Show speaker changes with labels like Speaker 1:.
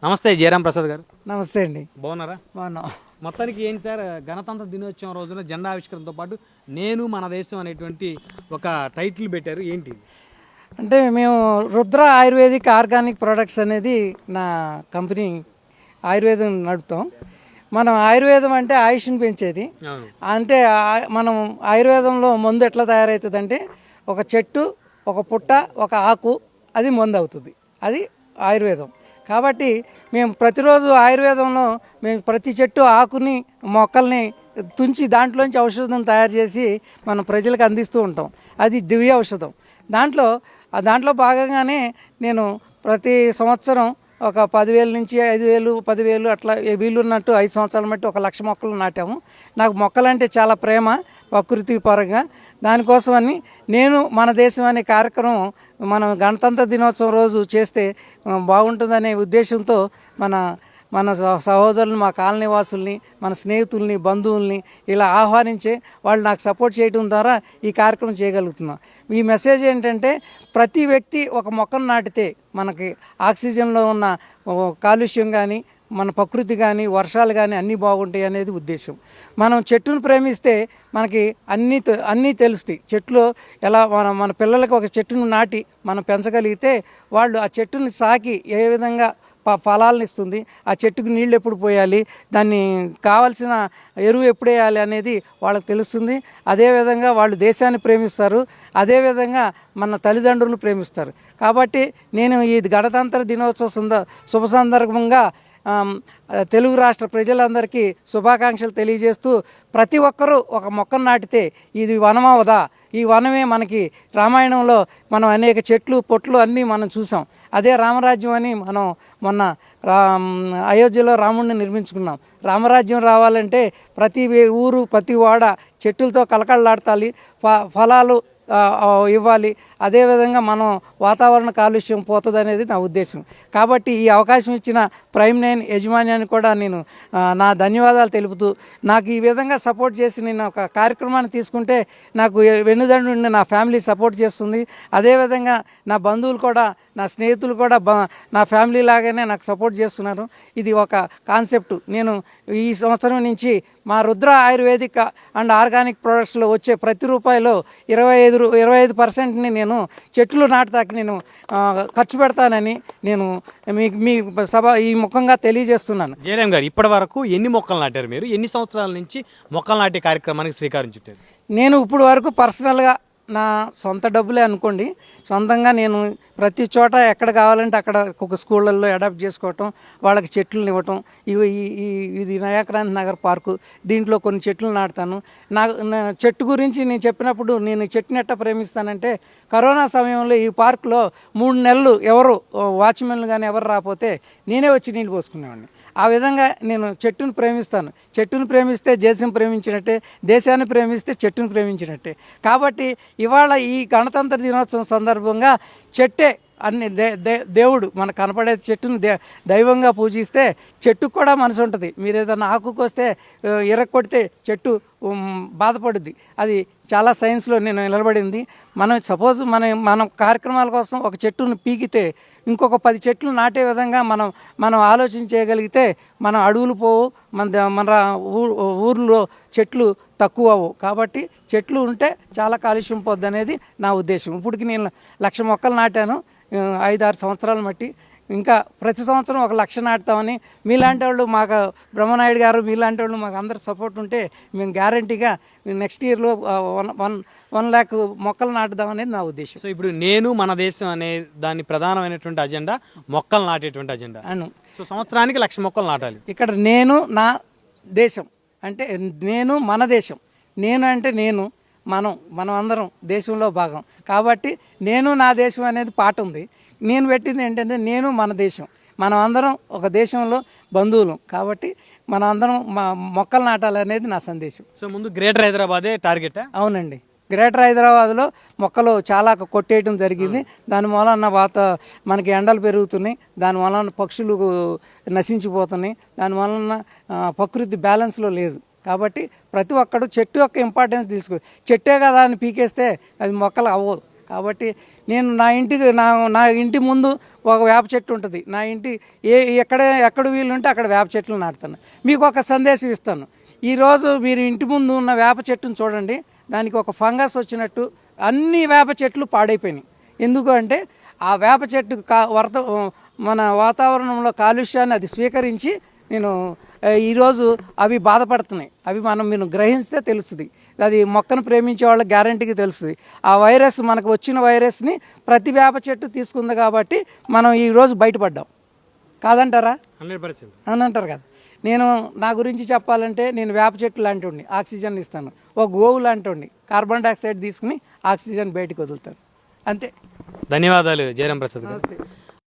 Speaker 1: నమస్తే జయరాం ప్రసాద్ గారు.
Speaker 2: నమస్తే అండి.
Speaker 1: బాగున్నారా?
Speaker 2: బాగున్నాం.
Speaker 1: మొత్తానికి ఏంటి సార్, గణతంత్ర దినోత్సవం రోజున జెండా ఆవిష్కరణతో పాటు నేను మన దేశం అనేటువంటి ఒక టైటిల్ పెట్టారు. ఏంటి
Speaker 2: అంటే మేము రుద్ర ఆయుర్వేదిక్ ఆర్గానిక్ ప్రొడక్ట్స్ అనేది నా కంపెనీ. ఆయుర్వేదం నడుపుతాం. మనం ఆయుర్వేదం అంటే ఆయుష్ని పెంచేది. అంటే మనం ఆయుర్వేదంలో మందు ఎట్లా తయారవుతుందంటే ఒక చెట్టు, ఒక పుట్ట, ఒక ఆకు, అది మందు అవుతుంది. అది ఆయుర్వేదం. కాబట్టి మేము ప్రతిరోజు ఆయుర్వేదంలో మేము ప్రతి చెట్టు ఆకుని, మొక్కల్ని తుంచి దాంట్లోంచి ఔషధం తయారు చేసి మనం ప్రజలకు అందిస్తూ ఉంటాం. అది దివ్య ఔషధం. దాంట్లో భాగంగానే నేను ప్రతి సంవత్సరం ఒక 10,000 నుంచి 5,000, 10,000 అట్లా వీలున్నట్టు 5 సంవత్సరాల మట్టి 1,00,000 మొక్కలు నాటాము. నాకు మొక్కలంటే చాలా ప్రేమ, ప్రకృతి పరంగా. దానికోసమని నేను మన దేశం అనే కార్యక్రమం మనం గణతంత్ర దినోత్సవం రోజు చేస్తే బాగుంటుందనే ఉద్దేశంతో మన సహోదరులు, మా కాలనీ వాసుల్ని, మన స్నేహితుల్ని, బంధువుల్ని ఇలా ఆహ్వానించి వాళ్ళు నాకు సపోర్ట్ చేయడం ద్వారా ఈ కార్యక్రమం చేయగలుగుతున్నాం. ఈ మెసేజ్ ఏంటంటే ప్రతి వ్యక్తి ఒక మొక్కను నాటితే మనకి ఆక్సిజన్లో ఉన్న కాలుష్యం కానీ, మన ప్రకృతి కానీ, వర్షాలు కానీ అన్నీ బాగుంటాయి అనేది ఉద్దేశం. మనం చెట్టును ప్రేమిస్తే మనకి అన్నీ తెలుస్తాయి. చెట్లు ఎలా మన పిల్లలకి ఒక చెట్టును నాటి మనం పెంచగలిగితే వాళ్ళు ఆ చెట్టుని సాకి ఏ విధంగా ఫలాలను ఇస్తుంది, ఆ చెట్టుకు నీళ్ళు ఎప్పుడు పోయాలి, దాన్ని కావాల్సిన ఎరువు ఎప్పుడు వేయాలి అనేది వాళ్ళకి తెలుస్తుంది. అదేవిధంగా వాళ్ళు దేశాన్ని ప్రేమిస్తారు, అదేవిధంగా మన తల్లిదండ్రులను ప్రేమిస్తారు. కాబట్టి నేను ఈ గణతంత్ర దినోత్సవ శుభ సందర్భంగా తెలుగు రాష్ట్ర ప్రజలందరికీ శుభాకాంక్షలు తెలియజేస్తూ ప్రతి ఒక్కరూ ఒక మొక్కను నాటితే ఇది వనమవదా? ఈ వనమే మనకి రామాయణంలో మనం అనేక చెట్లు, పొట్లు అన్నీ మనం చూసాం. అదే రామరాజ్యం అని మనం మొన్న అయోధ్యలో రాముడిని నిర్మించుకున్నాం. రామరాజ్యం రావాలంటే ప్రతి ఊరు, ప్రతి వాడ చెట్టులతో కలకళలాడాలి, ఫలాలు ఇవ్వాలి. అదేవిధంగా మనం వాతావరణ కాలుష్యం పోతుంది అనేది నా ఉద్దేశం. కాబట్టి ఈ అవకాశం ఇచ్చిన ప్రైమ్ 9 యజమాన్యాన్ని కూడా నేను నా ధన్యవాదాలు తెలుపుతూ, నాకు ఈ విధంగా సపోర్ట్ చేసి నేను ఒక కార్యక్రమాన్ని తీసుకుంటే నాకు వెన్నుదండు నుండి నా ఫ్యామిలీ సపోర్ట్ చేస్తుంది. అదేవిధంగా నా బంధువులు కూడా, నా స్నేహితులు కూడా నా ఫ్యామిలీ లాగానే నాకు సపోర్ట్ చేస్తున్నారు. ఇది ఒక కాన్సెప్ట్. నేను ఈ సంవత్సరం నుంచి మా రుద్ర ఆయుర్వేదిక్ అండ్ ఆర్గానిక్ ప్రొడక్ట్స్లో వచ్చే ప్రతి రూపాయలో 25%ని నేను చెట్లు నాటుతాకి నేను ఖర్చు పెడతానని నేను మీ సభ ఈ ముఖంగా తెలియజేస్తున్నాను.
Speaker 1: జయరాం గారు, ఇప్పటి వరకు ఎన్ని మొక్కలు నాటారు? మీరు ఎన్ని సంవత్సరాల నుంచి మొక్కలు నాటే కార్యక్రమానికి శ్రీకారం చుట్టారు?
Speaker 2: నేను ఇప్పుడు వరకు పర్సనల్గా నా సొంత డబ్బులే అనుకోండి, సొంతంగా నేను ప్రతి చోట ఎక్కడ కావాలంటే అక్కడ ఒక స్కూళ్ళల్లో అడాప్ట్ చేసుకోవటం, వాళ్ళకి చెట్లను ఇవ్వటం. ఇది నయాక్రాంతి నగర్ పార్కు, దీంట్లో కొన్ని చెట్లు నాటుతాను. నా చెట్టు గురించి నేను చెప్పినప్పుడు నేను చెట్టుని ఎట్టా ప్రేమిస్తానంటే, కరోనా సమయంలో ఈ పార్కులో 3 నెలలు ఎవరు వాచ్మెన్లు కానీ ఎవరు రాకపోతే నేనే వచ్చి నీళ్ళు పోసుకునేవాడిని. ఆ విధంగా నేను చెట్టును ప్రేమిస్తాను. చెట్టును ప్రేమిస్తే దేశం ప్రేమించినట్టే, దేశాన్ని ప్రేమిస్తే చెట్టును ప్రేమించినట్టే. కాబట్టి ఇవాళ ఈ గణతంత్ర దినోత్సవం సందర్భంగా చెట్టే అన్ని దేవుడు మనకు కనపడే చెట్టును దైవంగా పూజిస్తే చెట్టుకు కూడా మనసు ఉంటుంది. మీరు ఏదైనా ఆకుకు వస్తే కొడితే చెట్టు బాధపడుద్ది. అది చాలా సైన్స్లో నేను నిలబడింది. మనం సపోజ్ మన కార్యక్రమాల కోసం ఒక చెట్టును పీకితే ఇంకొక 10 చెట్లు నాటే విధంగా మనం ఆలోచన చేయగలిగితే మనం అడవులు పోవు, మన ఊర్లో చెట్లు తక్కువ అవ్వవు. కాబట్టి చెట్లు ఉంటే చాలా కాలుష్యం పోద్ది అనేది నా ఉద్దేశం. ఇప్పటికి నేను 1,00,000 మొక్కలు నాటాను 5-6 సంవత్సరాలు మట్టి. ఇంకా ప్రతి సంవత్సరం 1,00,000 నాటుతామని మీలాంటి వాళ్ళు, మాకు బ్రహ్మనాయుడు గారు మీలాంటి వాళ్ళు మాకు అందరు సపోర్ట్ ఉంటే మేము గ్యారంటీగా నెక్స్ట్ ఇయర్లో 1 lakh మొక్కలు నాటుదామనేది నా ఉద్దేశం.
Speaker 1: సో ఇప్పుడు నేను మన దేశం అనే దాని ప్రధానమైనటువంటి అజెండా మొక్కలు నాటేటువంటి అజెండా. సో సంవత్సరానికి 1,00,000 మొక్కలు నాటాలి.
Speaker 2: ఇక్కడ నేను నా దేశం అంటే నేను మన దేశం, నేను అంటే మనం అందరం దేశంలో భాగం. కాబట్టి నేను నా దేశం అనేది పాట ఉంది. నేను పెట్టింది ఏంటంటే నేను మన దేశం, మనం అందరం ఒక దేశంలో బంధువులు. కాబట్టి మనం అందరం మొక్కలు నాటాలనేది నా సందేశం.
Speaker 1: సో ముందు గ్రేటర్ హైదరాబాదే టార్గెట్?
Speaker 2: అవునండి. గ్రేటర్ హైదరాబాద్లో మొక్కలు చాలా కొట్టేయడం జరిగింది. దాని వలన మనకి ఎండలు పెరుగుతున్నాయి, దాని వలన పక్షులు నశించిపోతున్నాయి, దాని వలన ప్రకృతి బ్యాలెన్స్లో లేదు. కాబట్టి ప్రతి ఒక్కడు చెట్టు యొక్క ఇంపార్టెన్స్ తీసుకో. చెట్టే కదా అని పీకేస్తే అది మొక్కలు అవ్వదు. కాబట్టి నేను నా ఇంటి ముందు ఒక వేప చెట్టు ఉంటుంది. నా ఇంటి ఎక్కడ వీలుంటే అక్కడ వేప చెట్లు నాటుతాను. మీకు ఒక సందేశం ఇస్తాను. ఈరోజు మీరు ఇంటి ముందు ఉన్న వేప చెట్టును చూడండి, దానికి ఒక ఫంగస్ వచ్చినట్టు అన్ని వేప చెట్లు పాడైపోయినాయి. ఎందుకు అంటే ఆ వేప చెట్టు మన వాతావరణంలో కాలుష్యాన్ని అది స్వీకరించి ఈరోజు అవి బాధపడుతున్నాయి. అవి మీరు గ్రహిస్తే తెలుస్తుంది. అది మొక్కను ప్రేమించే వాళ్ళకి గ్యారంటీకి తెలుస్తుంది. ఆ వైరస్ మనకు వచ్చిన వైరస్ని ప్రతి వేప చెట్టు తీసుకుంది కాబట్టి మనం ఈరోజు బయటపడ్డాం. కాదంటారా?
Speaker 1: 100%
Speaker 2: అని అంటారు కదా. నా గురించి చెప్పాలంటే నేను వేప చెట్టు లాంటి ఆక్సిజన్ ఇస్తాను. ఒక గోవు లాంటి కార్బన్ డైఆక్సైడ్ తీసుకుని ఆక్సిజన్ బయటకు వదులుతాను. అంతే.
Speaker 1: ధన్యవాదాలు జయరాం ప్రసాద్ గారు.
Speaker 2: నమస్తే.